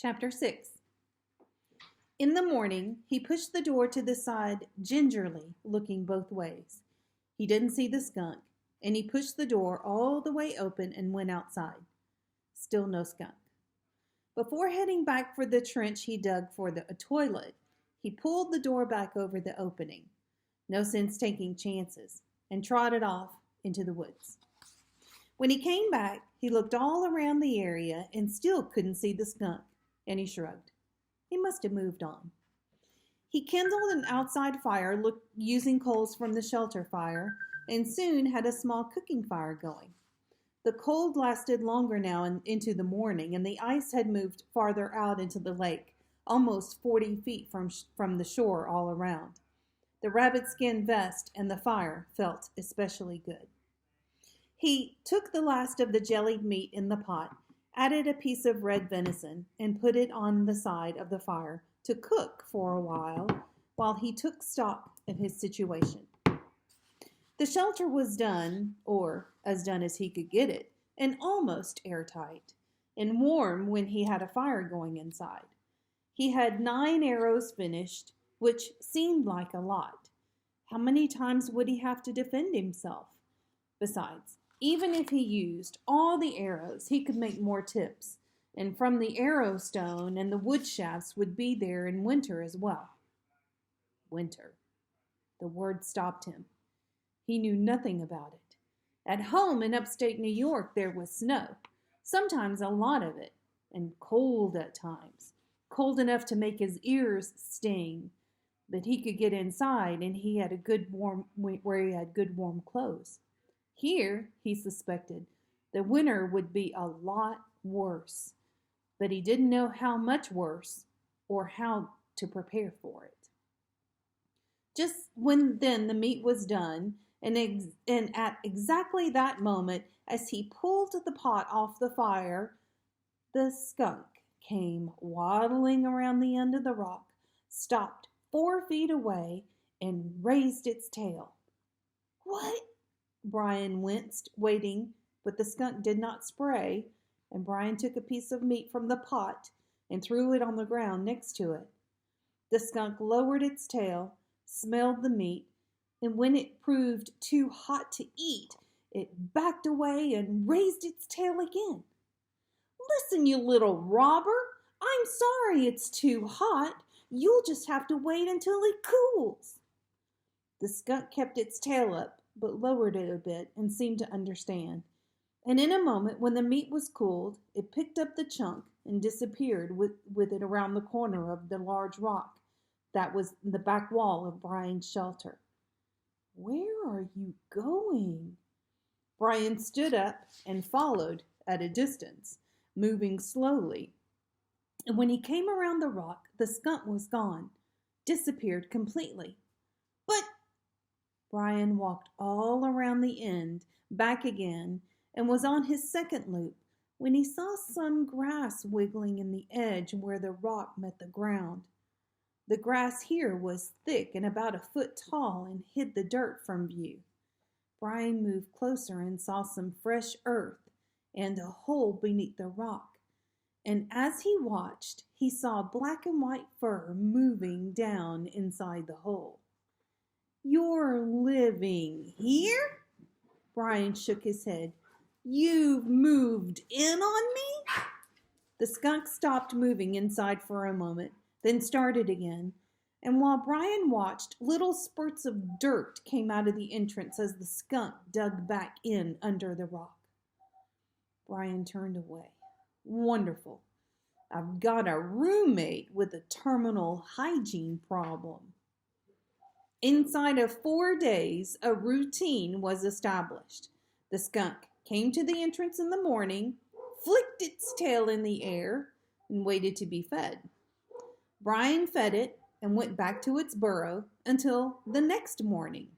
Chapter 6. In the morning, he pushed the door to the side gingerly, looking both ways. He didn't see the skunk, and he pushed the door all the way open and went outside. Still no skunk. Before heading back for the trench he dug for a toilet, he pulled the door back over the opening. No sense taking chances, and trotted off into the woods. When he came back, he looked all around the area and still couldn't see the skunk, and he shrugged. He must have moved on. He kindled an outside fire using coals from the shelter fire, and soon had a small cooking fire going. The cold lasted longer now into the morning, and the ice had moved farther out into the lake, almost 40 feet from the shore all around. The rabbit-skin vest and the fire felt especially good. He took the last of the jellied meat in the pot, added a piece of red venison, and put it on the side of the fire to cook for a while he took stock of his situation. The shelter was done, or as done as he could get it, and almost airtight, and warm when he had a fire going inside. He had 9 arrows finished, which seemed like a lot. How many times would he have to defend himself? Besides, even if he used all the arrows, he could make more tips, and from the arrow stone and the wood shafts would be there in winter as well. Winter. The word stopped him. He knew nothing about it. At home in upstate New York there was snow, sometimes a lot of it, and cold at times, cold enough to make his ears sting. But he could get inside, and he had where he had good warm clothes. Here, he suspected, the winter would be a lot worse, but he didn't know how much worse or how to prepare for it. Just when then the meat was done, and at exactly that moment, as he pulled the pot off the fire, the skunk came waddling around the end of the rock, stopped 4 feet away, and raised its tail. "What?" Brian winced, waiting, but the skunk did not spray, and Brian took a piece of meat from the pot and threw it on the ground next to it. The skunk lowered its tail, smelled the meat, and when it proved too hot to eat, it backed away and raised its tail again. "Listen, you little robber, I'm sorry it's too hot. You'll just have to wait until it cools." The skunk kept its tail up, but lowered it a bit and seemed to understand. And in a moment, when the meat was cooled, it picked up the chunk and disappeared with it around the corner of the large rock that was the back wall of Brian's shelter. "Where are you going?" Brian stood up and followed at a distance, moving slowly. And when he came around the rock, the skunk was gone, disappeared completely. "But—" Brian walked all around the end, back again, and was on his second loop when he saw some grass wiggling in the edge where the rock met the ground. The grass here was thick and about 1 foot tall and hid the dirt from view. Brian moved closer and saw some fresh earth and a hole beneath the rock. And as he watched, he saw black and white fur moving down inside the hole. "You're living here?" Brian shook his head. "You've moved in on me?" The skunk stopped moving inside for a moment, then started again. And while Brian watched, little spurts of dirt came out of the entrance as the skunk dug back in under the rock. Brian turned away. "Wonderful. I've got a roommate with a terminal hygiene problem." Inside of 4 days, a routine was established. The skunk came to the entrance in the morning, flicked its tail in the air, and waited to be fed. Brian fed it and went back to its burrow until the next morning.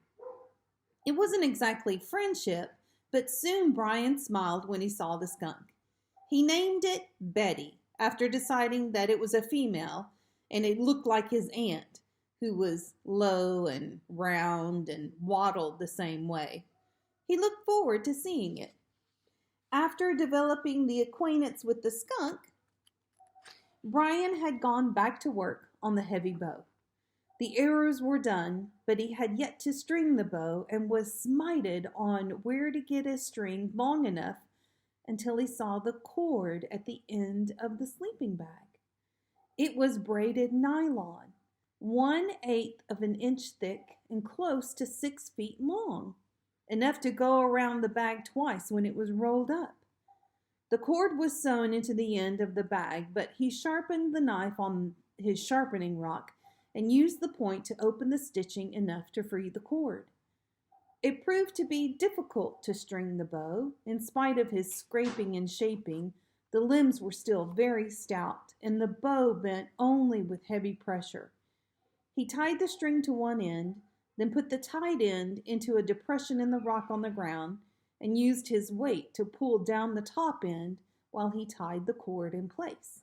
It wasn't exactly friendship, but soon Brian smiled when he saw the skunk. He named it Betty, after deciding that it was a female, and it looked like his aunt, who was low and round and waddled the same way. He looked forward to seeing it. After developing the acquaintance with the skunk, Brian had gone back to work on the heavy bow. The arrows were done, but he had yet to string the bow and was smited on where to get a string long enough until he saw the cord at the end of the sleeping bag. It was braided nylon, 1/8 of an inch thick and close to 6 feet long, enough to go around the bag twice when it was rolled up. The cord was sewn into the end of the bag, but he sharpened the knife on his sharpening rock and used the point to open the stitching enough to free the cord. It proved to be difficult to string the bow. In spite of his scraping and shaping, the limbs were still very stout, and the bow bent only with heavy pressure. He tied the string to one end, then put the tied end into a depression in the rock on the ground, and used his weight to pull down the top end while he tied the cord in place.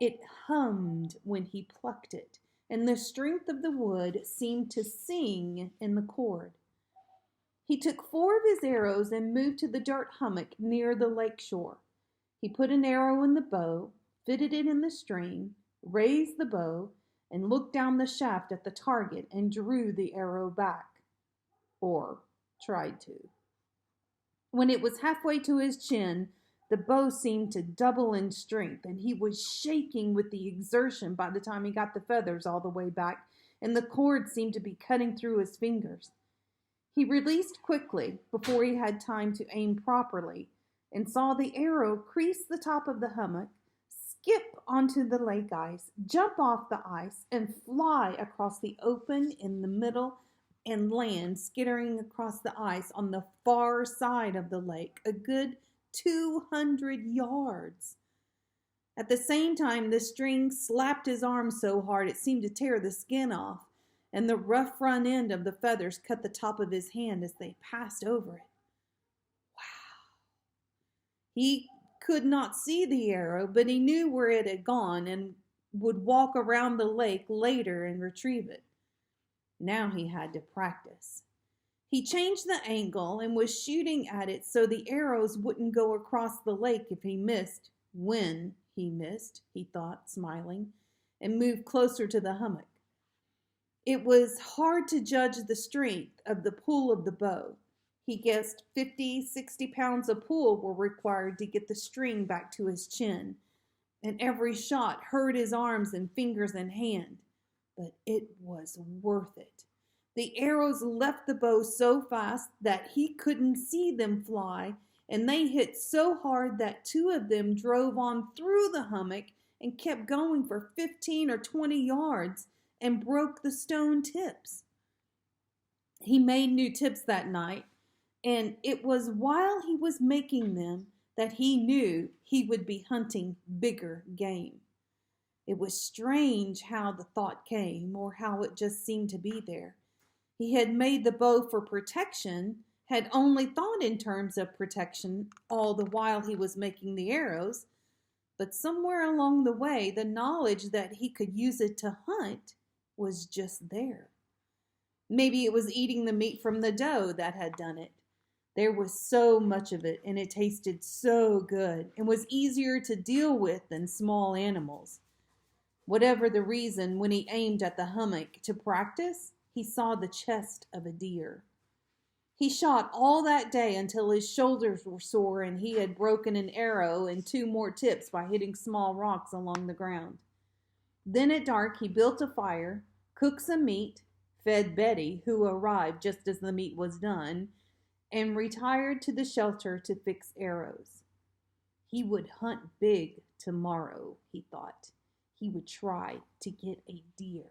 It hummed when he plucked it, and the strength of the wood seemed to sing in the cord. He took 4 of his arrows and moved to the dirt hummock near the lake shore. He put an arrow in the bow, fitted it in the string, raised the bow, and looked down the shaft at the target and drew the arrow back, or tried to. When it was halfway to his chin, the bow seemed to double in strength, and he was shaking with the exertion by the time he got the feathers all the way back, and the cord seemed to be cutting through his fingers. He released quickly before he had time to aim properly, and saw the arrow crease the top of the hummock, skip onto the lake ice, jump off the ice, and fly across the open in the middle and land, skittering across the ice on the far side of the lake, a good 200 yards. At the same time, the string slapped his arm so hard it seemed to tear the skin off, and the rough front end of the feathers cut the top of his hand as they passed over it. Wow! He could not see the arrow, but he knew where it had gone and would walk around the lake later and retrieve it. Now he had to practice. He changed the angle and was shooting at it so the arrows wouldn't go across the lake if he missed. When he missed, he thought, smiling, and moved closer to the hummock. It was hard to judge the strength of the pull of the bow. He guessed 50, 60 pounds of pull were required to get the string back to his chin, and every shot hurt his arms and fingers and hand. But it was worth it. The arrows left the bow so fast that he couldn't see them fly, and they hit so hard that 2 of them drove on through the hummock and kept going for 15 or 20 yards and broke the stone tips. He made new tips that night, and it was while he was making them that he knew he would be hunting bigger game. It was strange how the thought came, or how it just seemed to be there. He had made the bow for protection, had only thought in terms of protection all the while he was making the arrows, but somewhere along the way, the knowledge that he could use it to hunt was just there. Maybe it was eating the meat from the doe that had done it. There was so much of it, and it tasted so good, and was easier to deal with than small animals. Whatever the reason, when he aimed at the hummock to practice, he saw the chest of a deer. He shot all that day until his shoulders were sore and he had broken an arrow and 2 more tips by hitting small rocks along the ground. Then at dark he built a fire, cooked some meat, fed Betty, who arrived just as the meat was done, and retired to the shelter to fix arrows. He would hunt big tomorrow, he thought. He would try to get a deer.